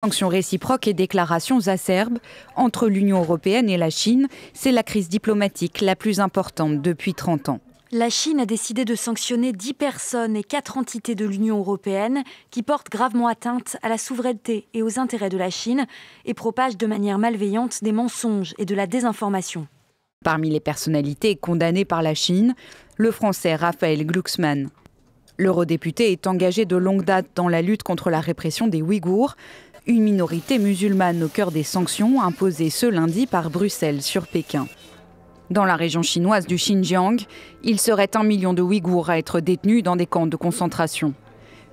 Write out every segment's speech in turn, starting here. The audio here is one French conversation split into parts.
Sanctions réciproques et déclarations acerbes entre l'Union européenne et la Chine, c'est la crise diplomatique la plus importante depuis 30 ans. La Chine a décidé de sanctionner 10 personnes et 4 entités de l'Union européenne qui portent gravement atteinte à la souveraineté et aux intérêts de la Chine et propagent de manière malveillante des mensonges et de la désinformation. Parmi les personnalités condamnées par la Chine, le Français Raphaël Glucksmann. L'eurodéputé est engagé de longue date dans la lutte contre la répression des Ouïghours, une minorité musulmane au cœur des sanctions imposées ce lundi par Bruxelles sur Pékin. Dans la région chinoise du Xinjiang, il serait 1 million de Ouïghours à être détenus dans des camps de concentration.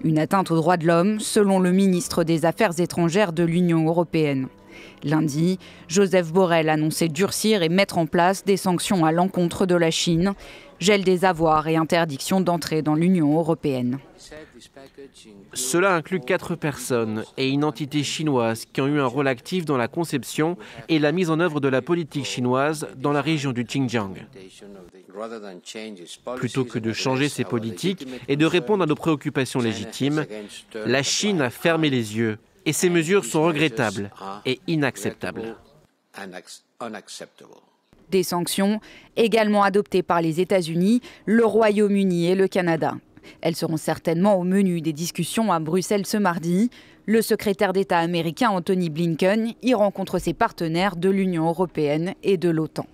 Une atteinte aux droits de l'homme, selon le ministre des Affaires étrangères de l'Union européenne. Lundi, Joseph Borrell annonçait durcir et mettre en place des sanctions à l'encontre de la Chine, gel des avoirs et interdiction d'entrer dans l'Union européenne. Cela inclut 4 personnes et une entité chinoise qui ont eu un rôle actif dans la conception et la mise en œuvre de la politique chinoise dans la région du Xinjiang. Plutôt que de changer ses politiques et de répondre à nos préoccupations légitimes, la Chine a fermé les yeux et ces mesures sont regrettables et inacceptables. Des sanctions également adoptées par les États-Unis, le Royaume-Uni et le Canada. Elles seront certainement au menu des discussions à Bruxelles ce mardi. Le secrétaire d'État américain Antony Blinken y rencontre ses partenaires de l'Union européenne et de l'OTAN.